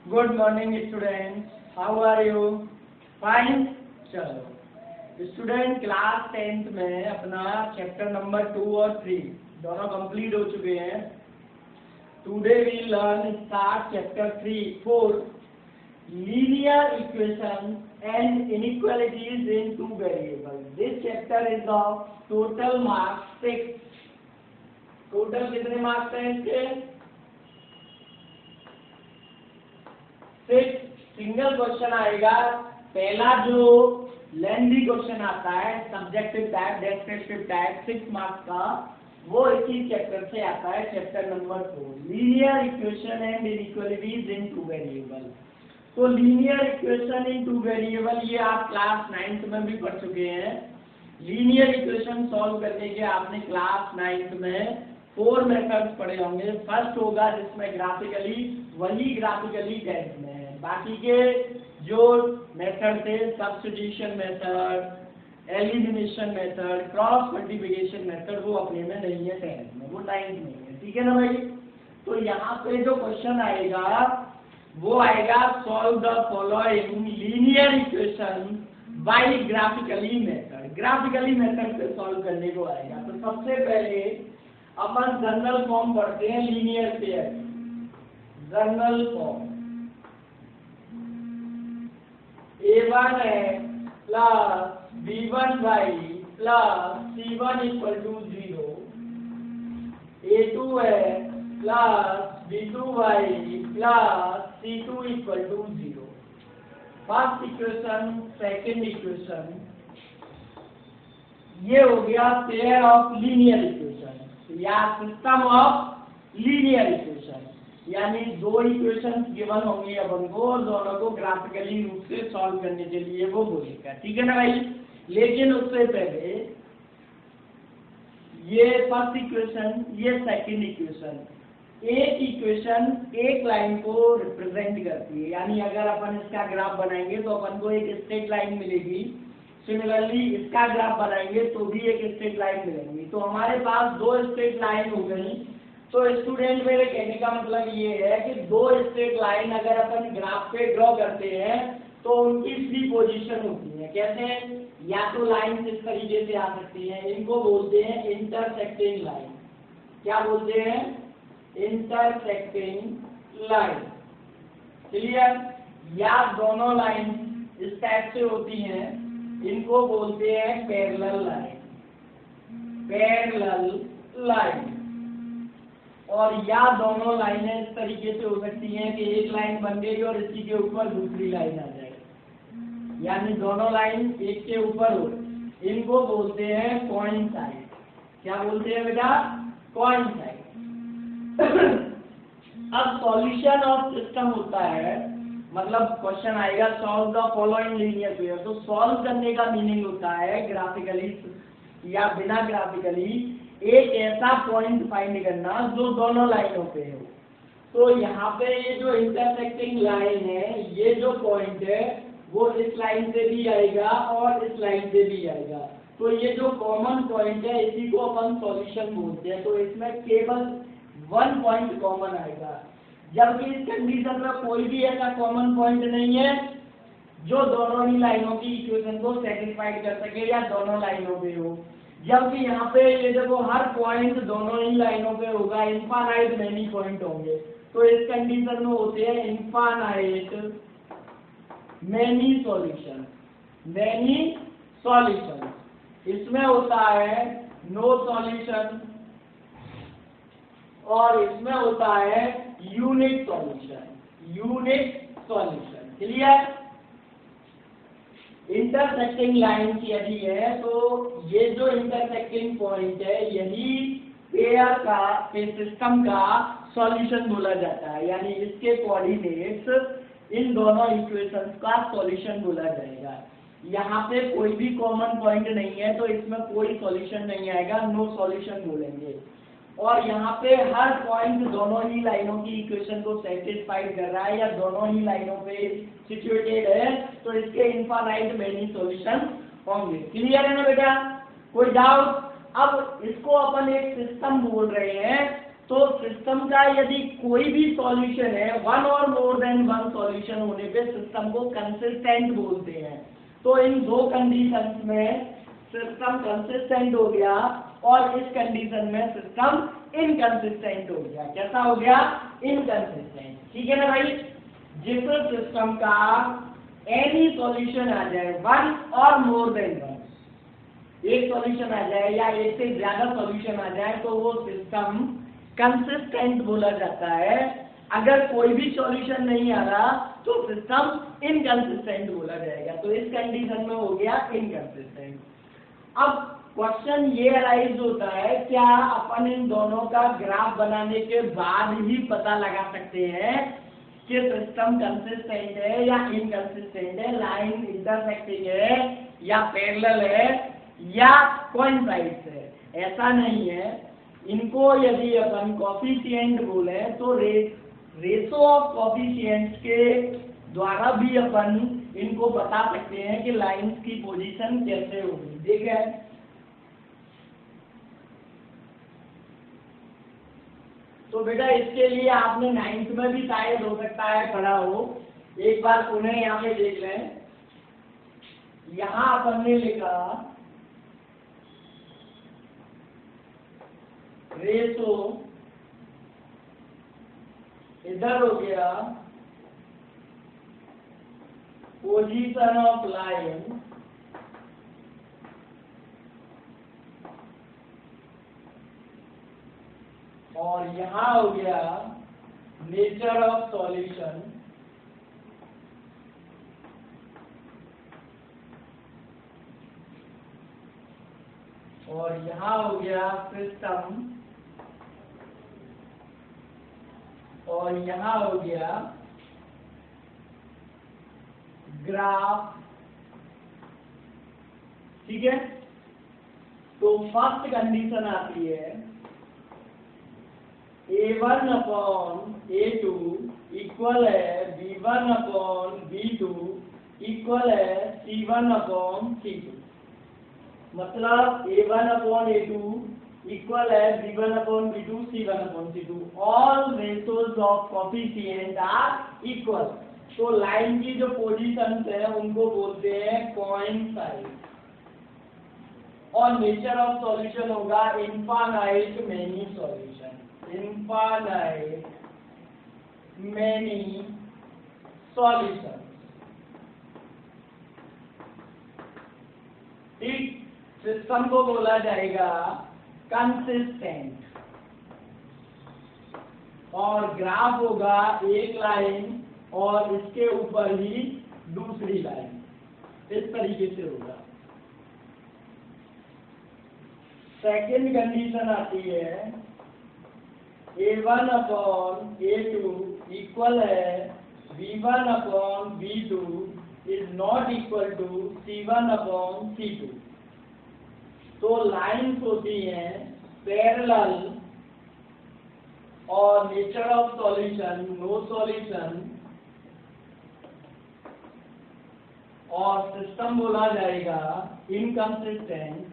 Good morning student, how are you? Fine. चलो student, class 10th में अपना chapter number 2 और 3 दोनों कंप्लीट हो चुके हैं। Today we learn start chapter 4 linear equation and inequalities in two variable. This chapter is of total marks 6। Total कितने marks हैं इसके? 6 सिंगल क्वेश्चन आएगा। पहला जो लेंथी क्वेश्चन आता है subjective type, descriptive type, 6 marks का, वो इसी चैप्टर से आता है, chapter number 4 linear equation and inequalities in two variable. तो linear equation in two variable ये आप क्लास 9th में भी पढ़ चुके हैं। लीनियर इक्वेशन सॉल्व करने के आपने क्लास 9th में 4 मेथड्स पढ़े होंगे। फर्स्ट होगा जिसमें ग्राफिकली, वही ग्राफिकली 10th में है। बाकी के जो मेथड थे substitution method, elimination method, cross multiplication method, वो अपने में नहीं है 10th में, वो 9th में है। ठीक है ना भाई? तो यहाँ पे जो क्वेश्चन आएगा वो आएगा solve the following linear equation by graphically method. Graphically method से सॉल्व करने को आएगा। तो सबसे पहले अपन जनरल फॉर्म पढ़ते हैं linear pair. General form a1 है plus b1y plus c1 equal to 0, a2 है plus b2y plus c2 equal to 0। First equation, second equation, ये हो गया पेयर ऑफ लीनियर इक्वेशन या सिस्टम ऑफ लीनियर इक्वेशन, यानी 2 equation given होंगे अपन को और दोनों को ग्राफिकली रूप से सॉल्व करने के लिए वो बोलेगा। ठीक है ना भाई? लेकिन उससे पहले ये फर्स्ट इक्वेशन, ये सेकंड इक्वेशन, एक इक्वेशन एक लाइन को रिप्रेजेंट करती है। यानी अगर अपन इसका ग्राफ बनाएंगे तो अपन को एक स्ट्रेट लाइन मिलेगी। सिमिलरली इसका ग्राफ बनाएंगे तो भी एक स्ट्रेट लाइन मिलेगी। तो हमारे पास 2 स्ट्रेट लाइन हो गई। तो स्टूडेंट, मेरे कहने का मतलब ये है कि 2 स्ट्रेट लाइन अगर अपन ग्राफ पे ड्रॉ करते हैं तो उनकी 3 पोजीशन होती है। कैसे? या तो लाइन इस तरीके से आ सकती है, इनको बोलते हैं इंटरसेक्टिंग लाइन। क्या बोलते हैं? Intersecting line. क्लियर? या दोनों लाइन इस टाइप से होती हैं, इनको बोलते हैं पैरेलल लाइन। Parallel line. और या दोनों लाइनें इस तरीके से हो सकती हैं कि एक लाइन बन गई और इसी के ऊपर दूसरी लाइन आ जाए, यानी दोनों लाइन एक के ऊपर हो, इनको बोलते हैं कोइंसाइड। क्या बोलते हैं बेटा? कोइंसाइड। अब सॉल्यूशन ऑफ सिस्टम होता है, मतलब क्वेश्चन आएगा solve the following linear pair. तो सॉल्व करने का मीनिंग होता है ग्राफिकली या बिना ग्राफिकली एक ऐसा पॉइंट फाइंड करना जो दोनों लाइनों पे हो। तो यहाँ पे ये जो इंटरसेक्टिंग लाइन है, ये जो पॉइंट है वो इस लाइन से भी आएगा और इस लाइन से भी आएगा। तो ये जो कॉमन पॉइंट है इसी को अपन सॉल्यूशन बोलते हैं। तो इसमें केवल 1 पॉइंट कॉमन आएगा, जबकि इस कंडीशन में कोई भी ऐसा कॉमन पॉइंट नहीं है जो दोनों ही लाइनों की इक्वेशन को सेटिस्फाइड कर सके या दोनों लाइनों पे हो। जबकि यहाँ पे ये देखो हर पॉइंट दोनों ही लाइनों पे होगा, इनफाइनाइट मेनी पॉइंट होंगे। तो इस कंडीशन में होते हैं infinite many solution. Many solution. इसमें होता है नो सॉल्यूशन और इसमें होता है unique solution. Unique solution. Clear? Intersecting line की यदि है तो ये जो इंटरसेक्टिंग पॉइंट है यही पेयर का, सिस्टम का सॉल्यूशन बोला जाता है। यानी इसके कोऑर्डिनेट्स इन दोनों इक्वेशंस का सॉल्यूशन बोला जाएगा। यहाँ पे कोई भी कॉमन पॉइंट नहीं है तो इसमें कोई सॉल्यूशन नहीं आएगा, नो सॉल्यूशन बोलेंगे। और यहाँ पे हर पॉइंट दोनों ही लाइनों की इक्वेशन को सेटिस्फाइड कर रहा है या दोनों ही लाइनों पे सिचुएटेड है, तो इसके इनफाइनाइट मेनी सॉल्यूशन होंगे। क्लियर है ना बेटा? कोई डाउट? अब इसको अपन एक सिस्टम बोल रहे हैं, तो सिस्टम का यदि कोई भी सॉल्यूशन है, 1 और मोर देन 1 सॉल्यूशन होने पे सिस्टम को कंसिस्टेंट बोलते हैं। तो इन दो कंडीशंस में सिस्टम कंसिस्टेंट हो गया और इस कंडीशन में सिस्टम इनकंसिस्टेंट हो गया। कैसा हो गया? इनकंसिस्टेंट। ठीक है ना भाई? जिस सिस्टम का एनी सॉल्यूशन आ जाए, वन और मोर देन वन, एक सॉल्यूशन आ जाए या एक से ज्यादा सॉल्यूशन आ जाए, तो वो सिस्टम कंसिस्टेंट बोला जाता है। अगर कोई भी सॉल्यूशन नहीं आ रहा तो सिस्टम इनकंसिस्टेंट बोला जाएगा। तो इस कंडीशन में हो गया इनकंसिस्टेंट। अब क्वेश्चन ये अराइज होता है, क्या अपन इन दोनों का ग्राफ बनाने के बाद ही पता लगा सकते हैं कि सिस्टम कंसिस्टेंट है या इनकंसिस्टेंट है, लाइन इंटरसेक्टिंग है या पैरेलल है या कोइंसाइड्स है? ऐसा नहीं है। इनको यदि अपन कोफिशिएंट बोले तो रेशो ऑफ कोफिशिएंट्स के द्वारा भी अपन इनको बता सकते हैं कि लाइंस की पोजीशन कैसे होगी। देखिए, तो बेटा इसके लिए आपने 9th में भी शायद हो सकता है पढ़ा हो, एक बार पुनः यहाँ पे देख लें। यहाँ अपन ने लिखा रेशो, इधर हो गया पोजीशन ऑफ लाइन, और यहाँ हो गया नेचर ऑफ सॉल्यूशन, और यहाँ हो गया सिस्टम, और यहाँ हो गया ग्राफ। ठीक है? तो फर्स्ट कंडीशन आती है A1 अपॉन A2 इक्वल है B1 अपॉन B2 इक्वल है C1 अपॉन C2। मतलब A1 अपॉन A2 इक्वल है B1 upon B2 C1 upon C2। All ratios of coefficient are equal. तो लाइन की जो पोजीशंस है उनको बोलते हैं कोइंसाइड। और नेचर ऑफ सॉल्यूशन होगा infinite many solution, infinite many solution. ठीक? सिस्टम को बोला जाएगा कंसिस्टेंट, और ग्राफ होगा एक लाइन और इसके ऊपर ही दूसरी लाइन, इस तरीके से होगा। सेकेंड कंडीशन आती है A1 अपॉन A2 इक्वल है B1 upon B2 is not equal to C1 upon C2। तो लाइन्स होती हैं पैरेलल और nature of solution no solution, और सिस्टम बोला जाएगा इनकंसिस्टेंट,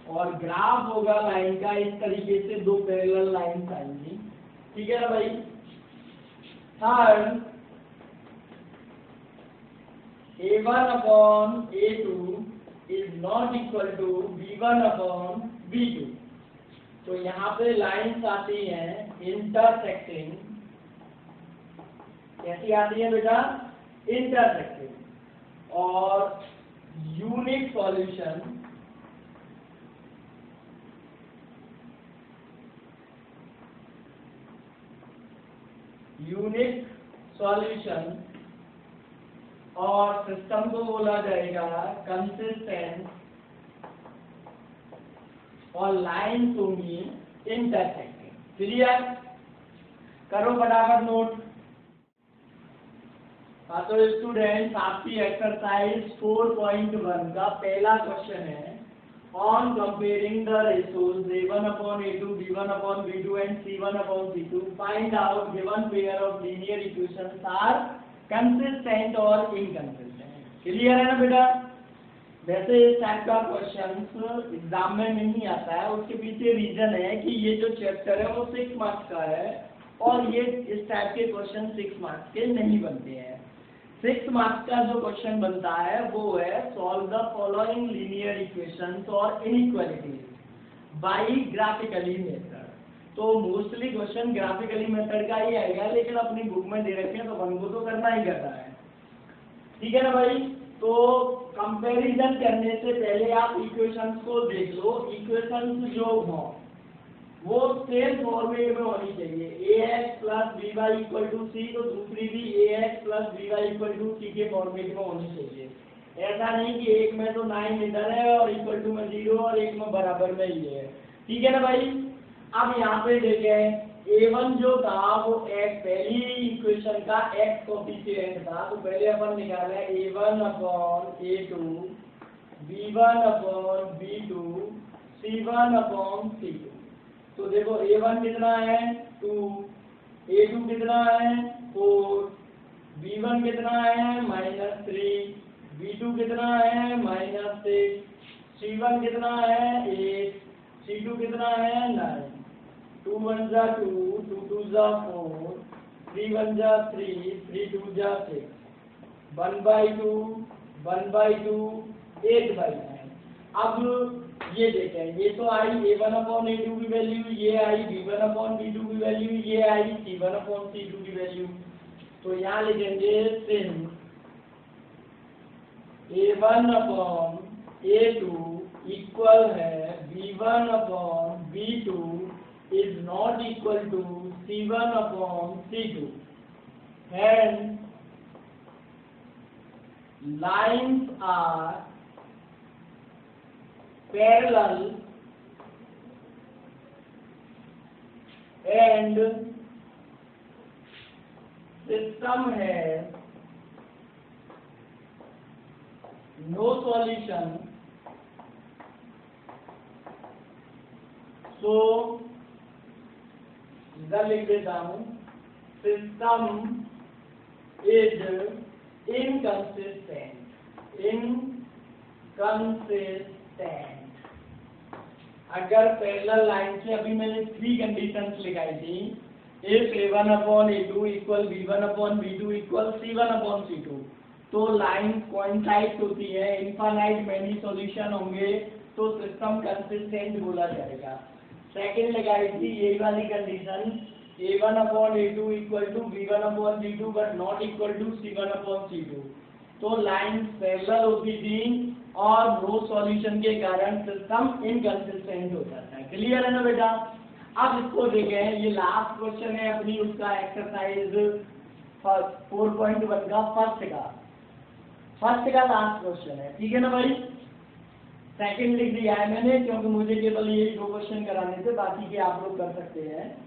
और ग्राफ होगा लाइन का इस तरीके से, दो पैरेलल लाइन्स आएंगी। ठीक है ना भाई? Third A1 upon A2 is not equal to B1 upon B2। तो यहाँ पे लाइन्स आती हैं इंटरसेक्टिंग। कैसी आती है बेटा? इंटरसेक्टिंग। और यूनिक सॉल्यूशन, यूनिक सॉल्यूशन, और सिस्टम को बोला जाएगा कंसिस्टेंट, और लाइन्स होंगी इंटरसेक्टिंग। क्लियर? करो फटाफट नोट। हाँ तो स्टूडेंट्स, आपकी एक्सरसाइज 4.1 का पहला क्वेश्चन है, on comparing the ratios A1 upon A2, B1 upon B2 and C1 upon C2, find out given pair of linear equations are consistent or inconsistent। Clear है ना बेटा? वैसे इस टाइप का क्वेश्चन एग्जाम में नहीं आता है, उसके पीछे रीजन है कि ये जो चैप्टर है वो 6 मार्क्स का है और ये इस टाइप के क्वेश्चन 6 मार्क्स के नहीं बनते हैं। 6 मार्क्स का जो क्वेश्चन बनता है वो है solve the following linear equations और इनइक्वालिटीज बाय ग्राफिकली मेथड। तो मोस्टली क्वेश्चन ग्राफिकली मेथड का ही आएगा, लेकिन अपनी बुक में दे रखे हैं तो अपन को तो करना ही करना है। ठीक है ना भाई। तो कंपैरिजन करने से पहले आप इक्वेशंस को देख लो। इक्वेशंस जो हो वो सेम फॉर्मेट में होनी चाहिए। ax plus B Y equal to C, तो दूसरी भी ax plus B Y equal to C के फॉर्मेट में होनी चाहिए। ऐसा नहीं कि एक में तो 9 इधर है और इक्वल टू में 0 और एक में बराबर में ही है। ठीक है ना भाई। अब यहाँ पे देखें a1 जो था वो x पहली इक्वेशन का x कोफिशिएंट था, तो पहले अपन निकाले a1 upon a2 b1 upon b2 c1 upon c2। तो देखो a1 कितना है 2, a2 कितना है 4, b1 कितना है -3, b2 कितना है -6, c1 कितना है 8, c2 कितना है 9। 2 1 जा 2, 2 2 जा 4, 3 1 जा 3, 3 2 जा 6, 1/2, 1/2, 8/9। अब ये देखें, ये तो आई a1 अपॉन a2 की वैल्यू, ये आई b1 अपॉन b2 की वैल्यू, ये आई c1 अपॉन c2 की वैल्यू। तो यहाँ लिखेंगे since a1 upon a2 equal है b1 upon b2 is not equal to c1 upon c2 and lines are parallel and system has no solution, so इधर लिख देता हूँ सिस्टम इज इनकंसिस्टेंट। अगर पैरेलल लाइन से अभी मैंने 3 कंडीशंस लिखाई थी, if a1 upon a2 equal b1 upon b2 equal c1 upon c2, तो लाइन कोइंसाइड होती है, इनफाइनाइट मैनी सॉल्यूशन होंगे, तो सिस्टम कंसिस्टेंट बोला जाएगा। सेकंड लगाई थी यही वाली condition, a1 upon a2 equal to b1 upon b2 but not equal to c1 upon c2, तो लाइन पैरेलल होती थी और नो सॉल्यूशन के कारण सिस्टम इनकंसिस्टेंट हो जाता है। क्लियर है ना बेटा। अब इसको देखें, ये लास्ट क्वेश्चन है अपनी उसका एक्सरसाइज 4.1 का फर्स्ट का लास्ट क्वेश्चन है। ठीक है ना भाई। सेकंड लिख दिया है मैंने क्योंकि मुझे केवल ये 2 क्वेश्चन कराने थे, बाकी के आप लोग कर सकते हैं।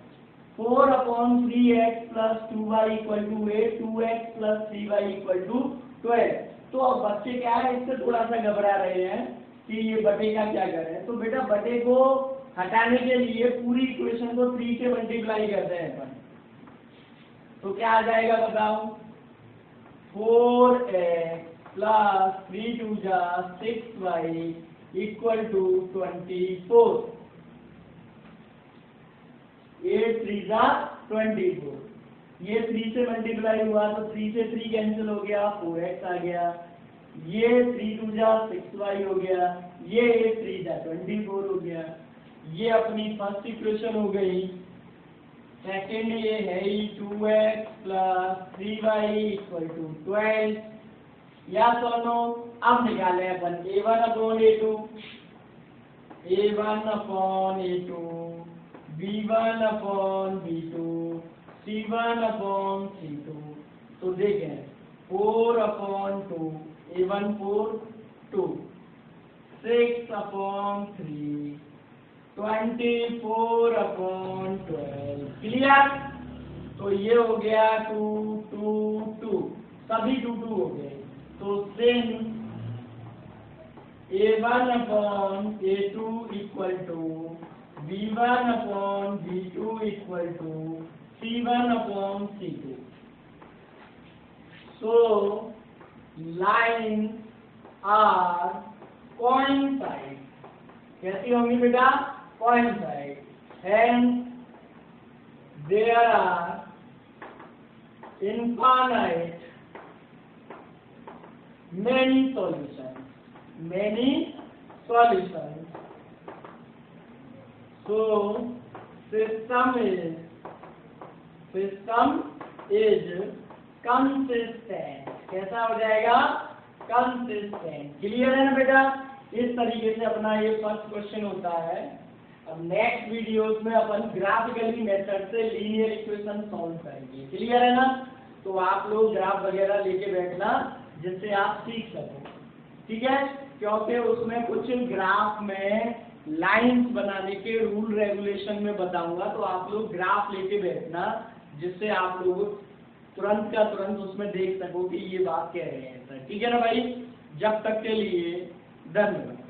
4/3x + 2y = 8, 2x + 3y = 12। तो अब बच्चे क्या है, इससे थोड़ा सा घबरा रहे हैं कि ये बटे का क्या करें। तो बेटा बटे को हटाने के लिए पूरी इक्वेशन को 3 से मल्टीप्लाई करते हैं अपन, तो क्या आ जाएगा बताओ। 4x + 3 2 6y = 24। 8 3 24। ये 3 से मल्टीप्लाई हुआ तो 3 से 3 कैंसिल हो गया, 4x आ गया। ये 3 2 6y हो गया, ये 8 3 24 हो गया। ये अपनी फर्स्ट इक्वेशन हो गई। सेकेंड ये है 2x + 3y = 12। या दोनों अब निकाले अपन a1 upon a2, a1 upon a2, b1 upon b2, c1 upon c2। तो देखें 4/2, a1 4 2, 6/3, 24/12। क्लियर। तो ये हो गया 2 2 2, सभी 2 2 हो गए। तो since a1 upon a2 = b1 upon b2 = c1 upon c2, so lines are coincide, कैसी होंगी बेटा? coincide, and there are infinite many solutions, so system is consistent. कैसा हो जाएगा? consistent. क्लियर है ना बेटा? इस तरीके से अपना ये फर्स्ट क्वेश्चन होता है। अब नेक्स्ट वीडियोस में अपन ग्राफिकली मेथड से लीनियर इक्वेशन सॉल्व करेंगे। क्लियर है ना? तो आप लोग ग्राफ वगैरह लेके बैठना जिससे आप सीख सको। ठीक है? क्योंकि उसमें कुछ ग्राफ में लाइंस बनाने के रूल रेगुलेशन में बताऊंगा, तो आप लोग ग्राफ लेके बैठना जिससे आप लोग तुरंत का तुरंत उसमें देख सको कि ये बात कह रहे हैं सर। ठीक है ना भाई? जब तक के लिए धन्यवाद।